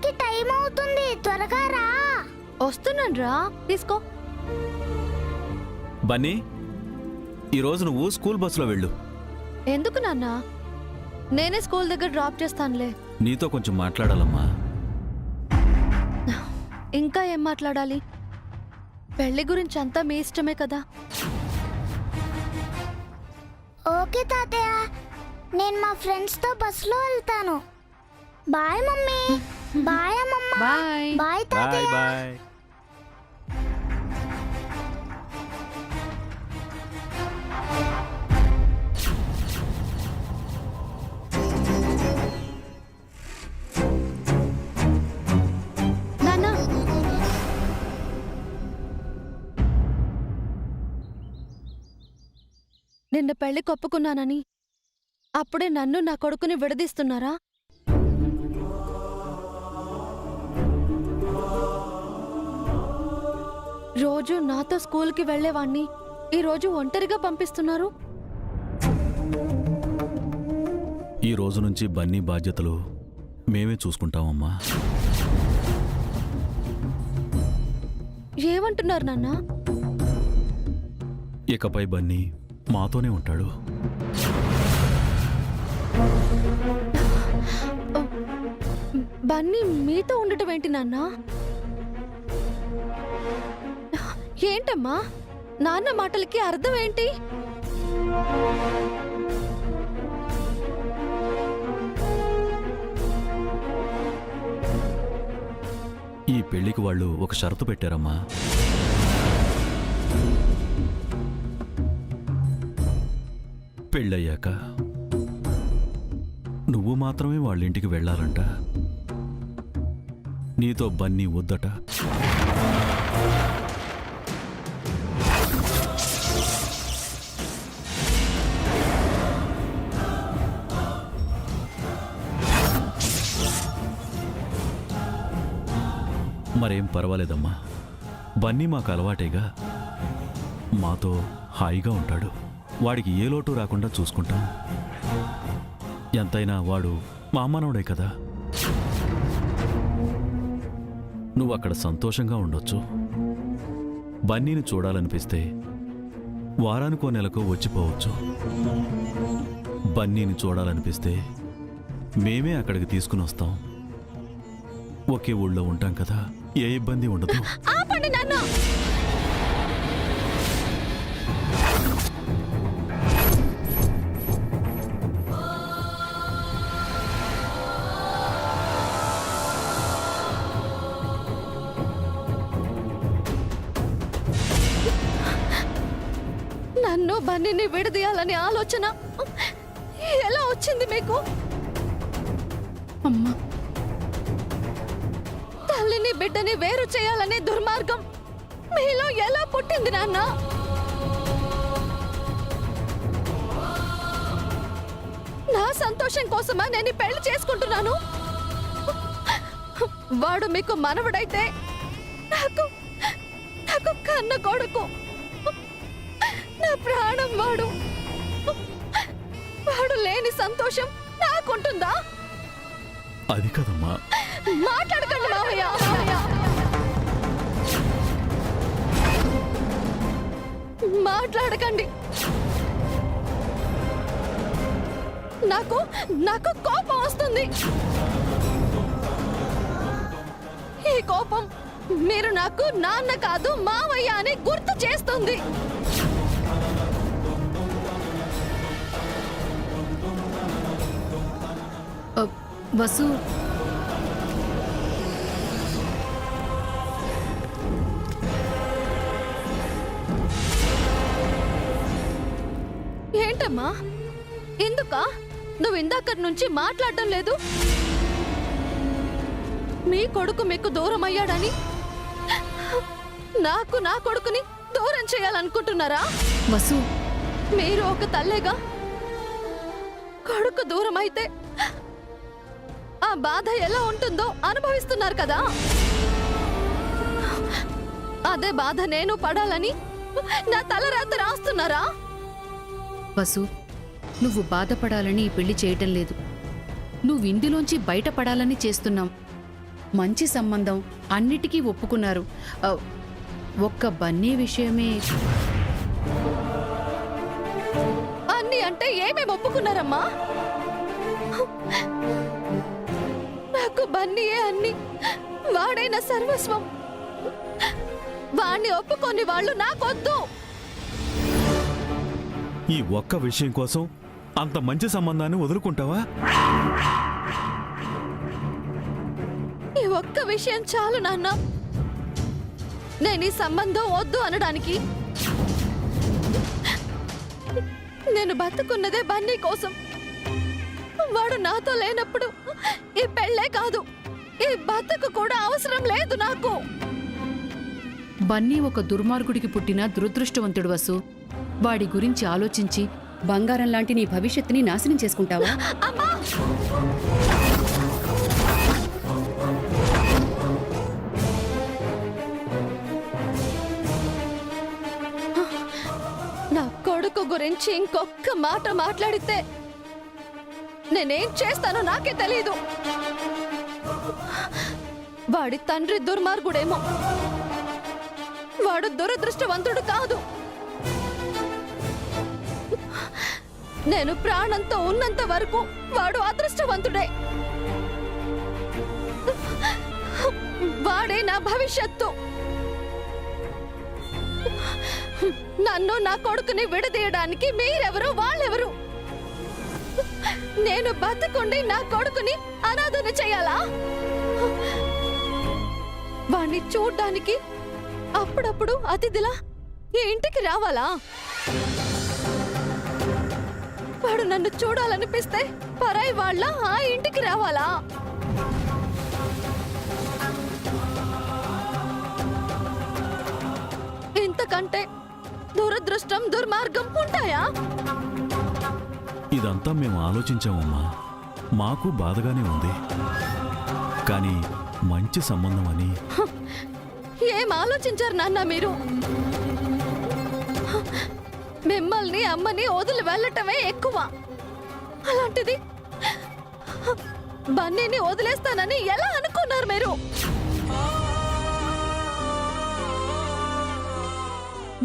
అమ్మకి టైం అవుతుంది, త్వరగా రా. వస్తున్నాను రా, తీసుకో. బన్నీ, ఈరోజు నువ్వు స్కూల్ బస్సులో వెళ్ళు. ఎందుకు నాన్న? నేనే స్కూల్ దగ్గర డ్రాప్ చేస్తానులే. నీతో కొంచెం మాట్లాడాలమ్మా. ఇంకా ఏం మాట్లాడాలి? పెళ్లి గురించి అంతా మీ ఇష్టమే కదా. ఓకే తాతయ్య, నేను మా ఫ్రెండ్స్ తో బస్సులో వెళ్తాను. Bye mummy. బాయ్ అమ్మమ్మ. బాయ్. బాయ్ బాయ్ తాతయ్య. బాయ్. నాన్న, నిన్న పెళ్లి కొప్పుకున్నానని అప్పుడే నన్ను నా కొడుకుని విడదీస్తున్నారా? రోజు నాతో స్కూల్కి వెళ్లేవాణ్ణి ఈరోజు ఒంటరిగా పంపిస్తున్నారు. ఈ రోజు నుంచి బన్నీ బాధ్యతలు మేమే చూసుకుంటామమ్మా. ఏమంటున్నారు నాన్న? ఇకపై బన్నీ మాతోనే ఉంటాడు. బన్నీ మీతో ఉండటం ఏంటి నాన్న? ఏంటమ్మా నాన్న మాటలకి అర్థం ఏంటి? ఈ పెళ్లికి వాళ్ళు ఒక షరతు పెట్టారమ్మా. పెళ్ళయ్యాక నువ్వు మాత్రమే వాళ్ళ ఇంటికి వెళ్ళాలంట. నీతో బన్నీ వద్దట. మరేం పర్వాలేదమ్మా, బన్నీ మాకు అలవాటేగా. మాతో హాయిగా ఉంటాడు. వాడికి ఏ లోటు రాకుండా చూసుకుంటాం. ఎంతైనా వాడు మా అమ్మనోడే కదా. నువ్వు అక్కడ సంతోషంగా ఉండొచ్చు. బన్నీని చూడాలనిపిస్తే వారానికో నెలకో వచ్చిపోవచ్చు. బన్నీని చూడాలనిపిస్తే మేమే అక్కడికి తీసుకుని వస్తాం. ఒకే ఊళ్ళో ఉంటాం కదా, ఏ ఇబ్బంది ఉండదు. ఆపండి నాన్న. నన్ను బన్నీని విడదీయాలనే ఆలోచన ఎలా వచ్చింది మీకు? అమ్మా, తల్లిని బిడ్డని వేరు చేయాలనే దుర్మార్గం మీలో ఎలా పుట్టింది నాన్న? నా సంతోషం కోసమా నేను ఈ పెళ్లి చేసుకుంటున్నాను. వాడు మీకు మనవడైతే నాకు నాకు కన్న కొడుకు, నా ప్రాణం వాడు. వాడు లేని సంతోషం నాకుంటుందా? అది కదమ్మా. మాట్లాడకండి మావయ్య. మాట్లాడకండి. నాకు నాకు కోపం వస్తుంది. ఈ కోపం మీరు నాకు నాన్న కాదు మావయ్య అని గుర్తు చేస్తుంది. వసు, ఏంటమ్మా? ఎందుకా నువ్వు ఇందాక నుంచి మాట్లాడటం లేదు? మీ కొడుకు మీకు దూరం అయ్యాడని నాకు నా కొడుకుని దూరం చేయాలనుకుంటున్నారా? వసు, మీరు ఒక తల్లేగా. కొడుకు దూరం అయితే ఆ బాధ ఎలా ఉంటుందో అనుభవిస్తున్నారు కదా. అదే బాధ నేను పడాలని నా తలరాత రాస్తున్నారా? వసు, నువ్వు బాధపడాలని ఈ పెళ్లి చేయటం లేదు. నువ్వు ఇందులోంచి బయటపడాలని చేస్తున్నాం. మంచి సంబంధం అన్నిటికీ ఒప్పుకున్నారు. ఒక్క బన్నీ విషయమే. అన్ని అంటే ఏమేమి ఒప్పుకున్నారమ్మా? నాకు బన్నీయే అన్ని, వాడే నా సర్వస్వం. వాణ్ణి ఒప్పుకొని వాళ్ళు నాకొద్దు. ఈ ఒక్క విషయం కోసం అంత మంచి సంబంధాన్ని వదులుకుంటావా? ఈ ఒక్క విషయం చాలు నాన్న. నేను ఈ సంబంధం వద్దు అనడానికి. నేను బతుకున్నదే బన్నీ కోసం. వాడు నాతో లేనప్పుడు ఈ పెళ్ళే కాదు, ఈ బతుకు కూడా అవసరం లేదు నాకు. బన్నీ ఒక దుర్మార్గుడికి పుట్టిన దురదృష్టవంతుడు వసు. వాడి గురించి ఆలోచించి బంగారం లాంటి నీ భవిష్యత్తుని నాశనం చేసుకుంటావా? అమ్మా! నా కొడుకు గురించి ఇంకొక్క మాట మాట్లాడితే నేనేం చేస్తానో నాకే తెలీదు. వాడి తండ్రి దుర్మార్గుడేమో, వాడు దురదృష్టవంతుడు కాదు. నేను ప్రాణంతో ఉన్నంత వరకు వాడు అదృష్టవంతుడే. వాడే నా భవిష్యత్తు. నన్ను నా కొడుకుని విడదీయడానికి మీరెవరు, వాళ్ళెవరు? నేను బతుకుండి నా కొడుకుని అనాథన చేయాలా? వాణ్ణి చూడ్డానికి అప్పుడప్పుడు అతిథిలా ఈ ఇంటికి రావాలా? వాడు నన్ను చూడాలనిపిస్తే పరాయి వాళ్ళ ఆ ఇంటికి రావాలా? ఇంతకంటే దురదృష్టం, దుర్మార్గం ఉంటాయా? ఇదంతా మేము ఆలోచించామమ్మా. మాకు బాధగానే ఉంది. కానీ మంచి సంబంధం అని ఏం ఆలోచించారు నాన్న మీరు? మిమ్మల్ని అమ్మని వదిలి వెళ్ళటమే ఎక్కువ. అలాంటిది బన్నీని వదిలేస్తానని ఎలా అనుకున్నారు మీరు?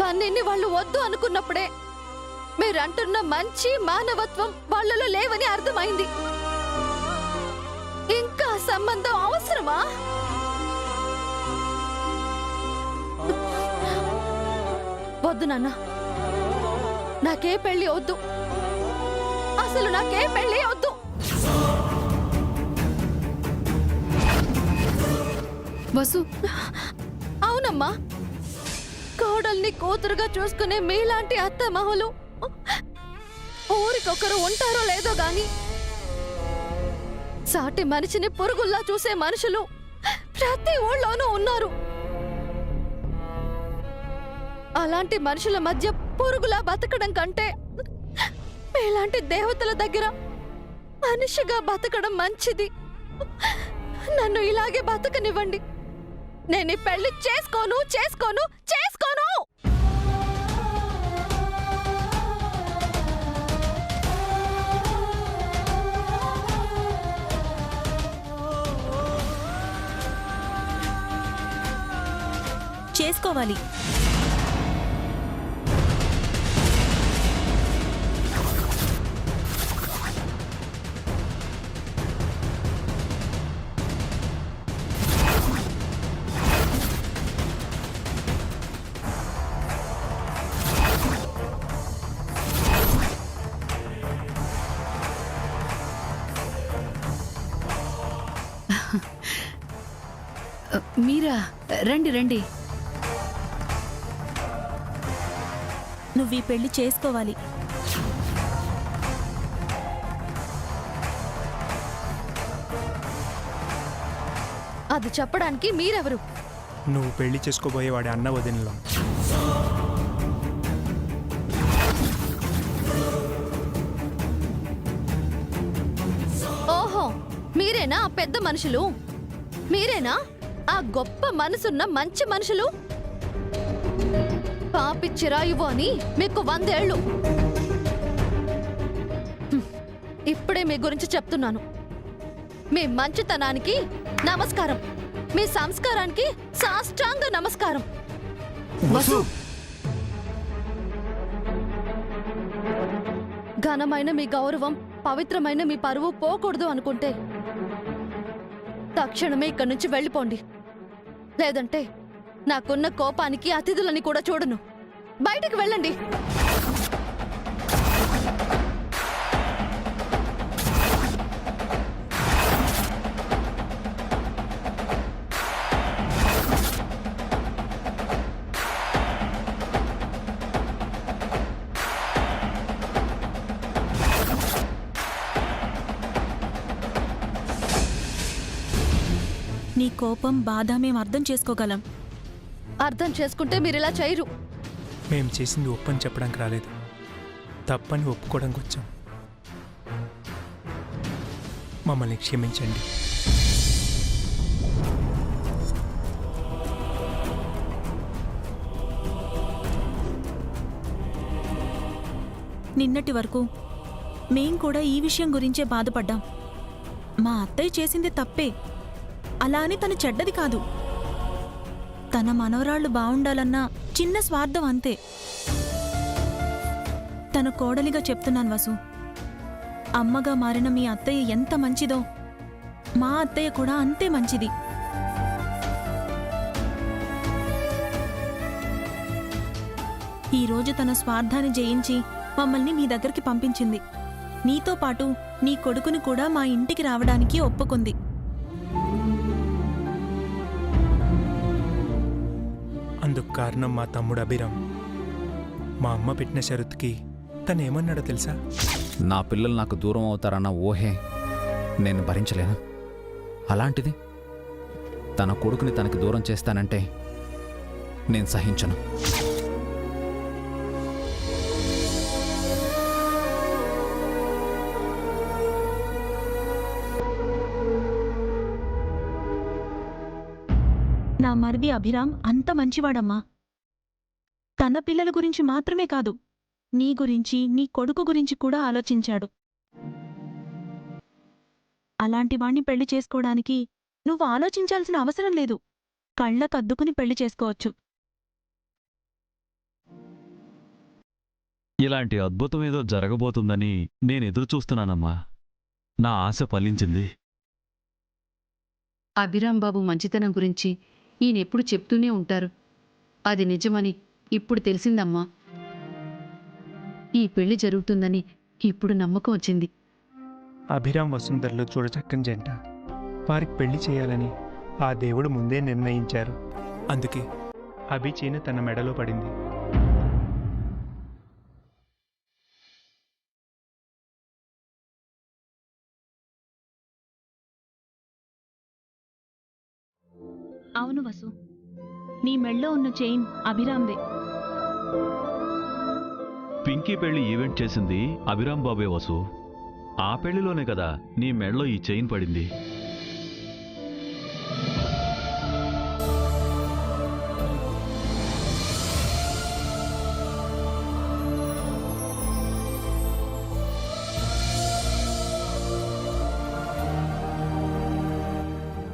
బన్నీని వాళ్ళు వద్దు అనుకున్నప్పుడే మీరంటున్న మంచి మానవత్వం వాళ్ళలో లేవని అర్థమైంది. ఇంకా సంబంధం అవసరమా? వద్దు నాన్న, నాకే పెళ్లి వద్దు. అసలు నాకే పెళ్లి వద్దు. వసు, అవునమ్మా, కోడల్ని కూతురుగా చూసుకునే మీలాంటి అత్తమామలు ఊరికొకరు ఉంటారో లేదో గాని సాటి మనిషిని పురుగుల్లా చూసే మనుషులు ప్రతి ఊళ్ళోనూ ఉన్నారు. అలాంటి మనుషుల మధ్య పురుగులా బతకడం కంటే మీలాంటి దేవతల దగ్గర మనిషిగా బతకడం మంచిది. నన్ను ఇలాగే బతకనివ్వండి. నేను ఈ పెళ్లి చేసుకోను, చేసుకోను, చేసుకోను. చేసుకోవాలి. మీరా, రండి రండి. నువ్వు ఈ పెళ్లి చేసుకోవాలి. అది చెప్పడానికి మీరెవరు? నువ్వు పెళ్లి చేసుకోబోయే వాడి అన్న వదినలా. ఓహో, మీరేనా ఆ పెద్ద మనుషులు? మీరేనా ఆ గొప్ప మనసున్న మంచి మనుషులు? పాపిచ్చిరాయువు అని మీకు 100 ఏళ్ళు. ఇప్పుడే మీ గురించి చెప్తున్నాను. మీ మంచితనానికి నమస్కారం. మీ సంస్కారానికి సాష్టాంగ నమస్కారం. వసు ఘనమైన మీ గౌరవం, పవిత్రమైన మీ పరువు పోకూడదు అనుకుంటే తక్షణమే ఇక్కడి నుంచి వెళ్ళిపోండి. లేదంటే నాకున్న కోపానికి అతిథులని కూడా చూడను. బయటికి వెళ్ళండి. నీ కోపం, బాధ మేం అర్థం చేసుకోగలం. అర్థం చేసుకుంటే మీరిలా చేయరు. మేము చేసింది ఒప్పని చెప్పడానికి రాలేదు, తప్పని ఒప్పుకోవడానికి వచ్చాం. మమ్మల్ని క్షమించండి. నిన్నటి వరకు మేం కూడా ఈ విషయం గురించే బాధపడ్డాం. మా అత్తయ్య చేసింది తప్పే, అలా అని తను చెడ్డది కాదు. తన మనవరాళ్లు బావుండాలన్న చిన్న స్వార్థం అంతే. తన కోడలిగా చెప్తున్నాను వసు, అమ్మగా మారిన మీ అత్తయ్య ఎంత మంచిదో మా అత్తయ్య కూడా అంతే మంచిది. ఈరోజు తన స్వార్థాన్ని జయించి మమ్మల్ని మీ దగ్గరికి పంపించింది. నీతో పాటు నీ కొడుకుని కూడా మా ఇంటికి రావడానికి ఒప్పుకుంది. అందుకు కారణం మా తమ్ముడు అభిరామ్. మా అమ్మ పెట్టిన షరతుకి తను ఏమన్నాడో తెలుసా? నా పిల్లలు నాకు దూరం అవుతారన్న ఊహే నేను భరించలేను. అలాంటిది తన కొడుకుని తనకి దూరం చేస్తానంటే నేను సహించను. నా మరిది అభిరామ్ అంత మంచివాడమ్మా. తన పిల్లల గురించి మాత్రమే కాదు, నీ గురించి, నీ కొడుకు గురించి కూడా ఆలోచించాడు. అలాంటి వాణ్ణి పెళ్లి చేసుకోవడానికి నువ్వు ఆలోచించాల్సిన అవసరం లేదు. కళ్ళకద్దుకుని పెళ్లి చేసుకోవచ్చు. ఇలాంటి అద్భుతం ఏదో జరగబోతుందని నేను ఎదురు చూస్తున్నానమ్మా. నా ఆశ ఫలించింది. అభిరామ్ బాబు మంచితనం గురించి ఈయనెప్పుడు చెప్తూనే ఉంటారు. అది నిజమని ఇప్పుడు తెలిసిందమ్మా. ఈ పెళ్లి జరుగుతుందని ఇప్పుడు నమ్మకం వచ్చింది. అభిరామ్ వసుంధరలు చూడచక్కని జంట. వారికి పెళ్లి చేయాలని ఆ దేవుడు ముందే నిర్ణయించారు. అందుకే అభి చీన తన మెడలో పడింది. అవును వసు, నీ మెళ్ళో ఉన్న చైన్ అభిరామ్దే. పింకీ పెళ్లి ఈవెంట్ చేసింది అభిరామ్ బాబే వసు. ఆ పెళ్లిలోనే కదా నీ మెడలో ఈ చైన్ పడింది.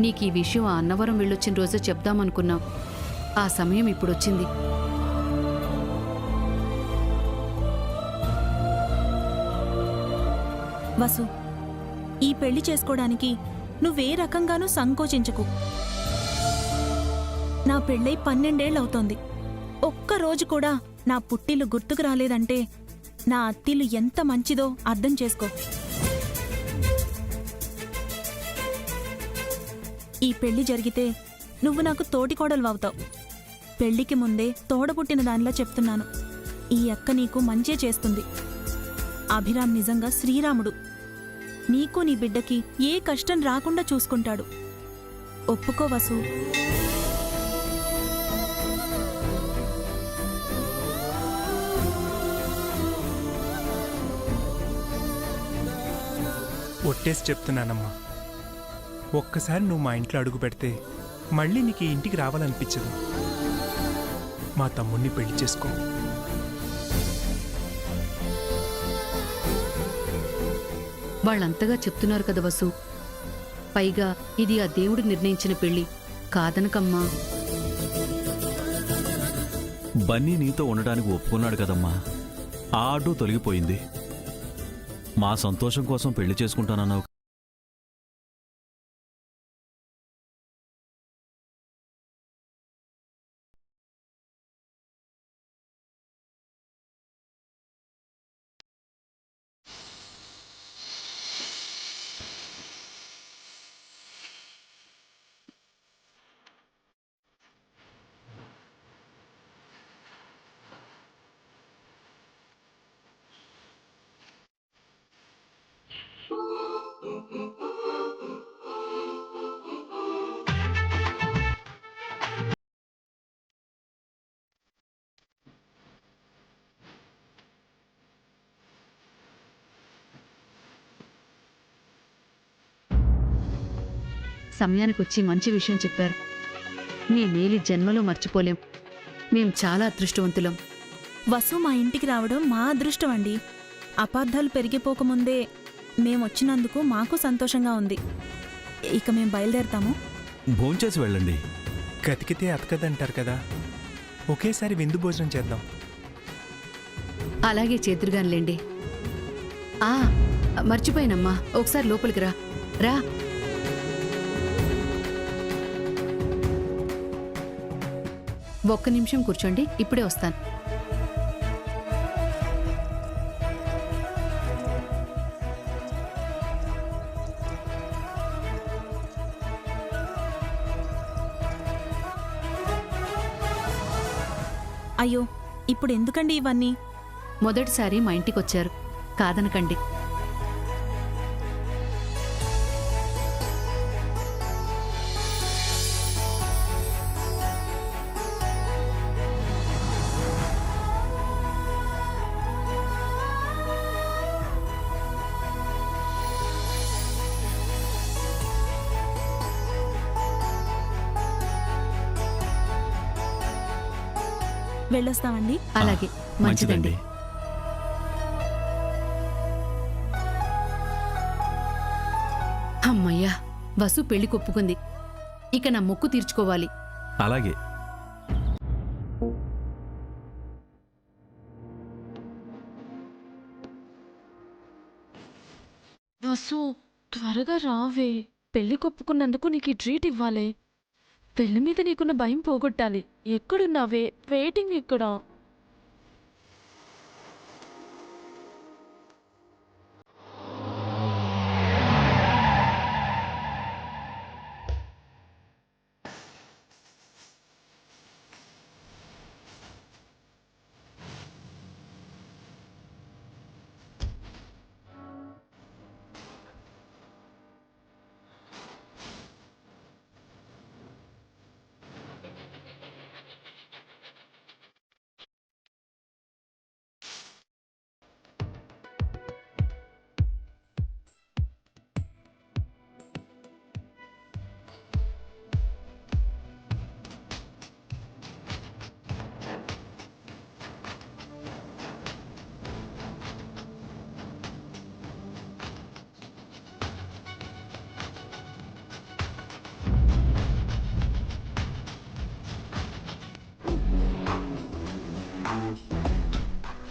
నీకీ విషయం ఆ అన్నవరం వెళ్ళొచ్చిన రోజే చెప్దామనుకున్నాం. ఆ సమయం ఇప్పుడొచ్చింది. వసు, ఈ పెళ్లి చేసుకోవడానికి నువ్వే రకంగానూ సంకోచించకు. నా పెళ్ళై 12 ఏళ్లవుతోంది. ఒక్కరోజు కూడా నా పుట్టిల్లు గుర్తుకు రాలేదంటే నా అత్తిల్లు ఎంత మంచిదో అర్థం చేసుకో. ఈ పెళ్లి జరిగితే నువ్వు నాకు తోటికోడలువవుతావు. పెళ్లికి ముందే తోడబుట్టిన దానిలా చెప్తున్నాను. ఈ అక్క నీకు మంచే చేస్తుంది. అభిరామ్ నిజంగా శ్రీరాముడు. నీకు నీ బిడ్డకి ఏ కష్టం రాకుండా చూసుకుంటాడు. ఒప్పుకో వసు. ఒట్టేసి చెప్తున్నానమ్మా, ఒక్కసారి నువ్వు మా ఇంట్లో అడుగు పెడితే మళ్ళీ నీకు ఈ ఇంటికి రావాలనిపించదు. మా తమ్ముణ్ణి పెళ్లి చేసుకో. వాళ్ళంతగా చెప్తున్నారు కదా వసు. పైగా ఇది ఆ దేవుడు నిర్ణయించిన పెళ్లి కాదనకమ్మా. బన్నీ నీతో ఉండడానికి ఒప్పుకున్నాడు కదమ్మా, ఆ అడ్డు తొలగిపోయింది. మా సంతోషం కోసం పెళ్లి చేసుకుంటానన్నావు. సమయానికొచ్చి మంచి విషయం చెప్పారు. నీ మేలి జన్మలో మర్చిపోలేం. మేం చాలా అదృష్టవంతులం. వసు మా ఇంటికి రావడం మా అదృష్టం అండి. అపార్థాలు పెరిగిపోకముందే మేమొచ్చినందుకు మాకు సంతోషంగా ఉంది. ఇక మేం బయలుదేరతాము. భోంచేసి వెళ్ళండి. కతికితే అతకదంటారు కదా, ఒకేసారి విందు భోజనం చేద్దాం. అలాగే చేతురుగానిలేండి. మర్చిపోయినమ్మా, ఒకసారి లోపలికి రా. రా. ఒక్క నిమిషం కూర్చోండి, ఇప్పుడే వస్తాను. అయ్యో, ఇప్పుడు ఎందుకండి ఇవన్నీ? మొదటిసారి మా ఇంటికొచ్చారు, కాదనకండి. వెళ్ళొస్తామండి. అలాగే, మంచిదండి. అమ్మయ్యా, వసు పెళ్లి కొప్పుకుంది. ఇక నా మొక్కు తీర్చుకోవాలి. అలాగే. వసు, త్వరగా రావే. పెళ్లి కొప్పుకున్నందుకు నీకు ఈ ట్రీట్ ఇవ్వాలి. పెళ్లి మీద నీకున్న భయం పోగొట్టాలి. ఎక్కడున్నావే? వెయిటింగ్ ఇక్కడ.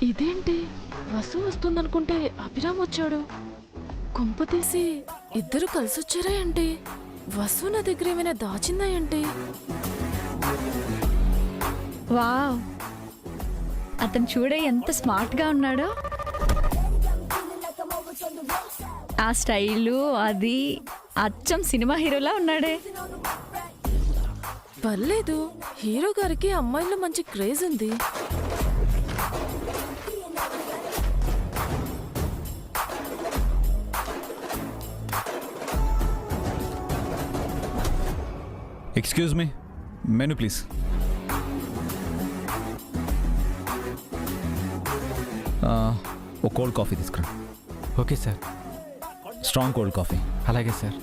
ఇదేంటి, వసు వస్తుందనుకుంటే అభిరామ్ వచ్చాడు. కొంప తీసి ఇద్దరు కలిసొచ్చారా ఏంటి? వసు నా దగ్గర ఏమైనా దాచిందా ఏంటి? వావ్, అతను చూడే ఎంత స్మార్ట్గా ఉన్నాడో. ఆ స్టైలు అది అచ్చం సినిమా హీరోలా ఉన్నాడే. పర్లేదు, హీరో గారికి అమ్మాయిల్లో మంచి క్రేజ్ ఉంది. Excuse me, menu please. ఓ కోల్డ్ కాఫీ తీసుకురా. Okay sir. Strong cold coffee. అలాగే సార్.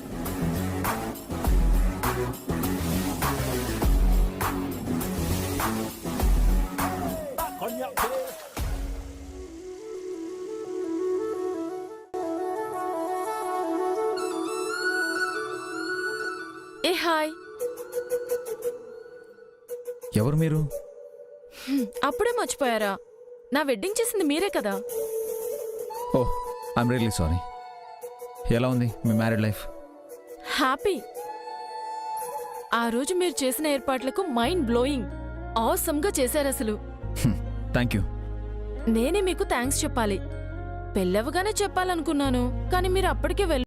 ఏ హాయ్. ఎవరు మీరు? అప్పుడే మర్చిపోయారా? నా వెడ్డింగ్ చేసింది మీరే కదా. Oh, I'm really sorry. ఎలా ఉంది మీ మ్యారీడ్ లైఫ్? హ్యాపీ. ఆ రోజు మీరు చేసిన ఏర్పాట్లకు మైండ్ బ్లోయింగ్, ఆసమ్గా చేశారు అసలు. Thank you. నేనే మీకు థ్యాంక్స్ చెప్పాలి. పెళ్ళవగానే చెప్పాలనుకున్నాను, కానీ మీరు అప్పటికే వెళ్ళి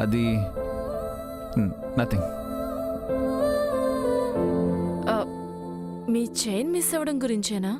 అది నథింగ్. మీ చైన్ మిస్ అవ్వడం గురించేనా?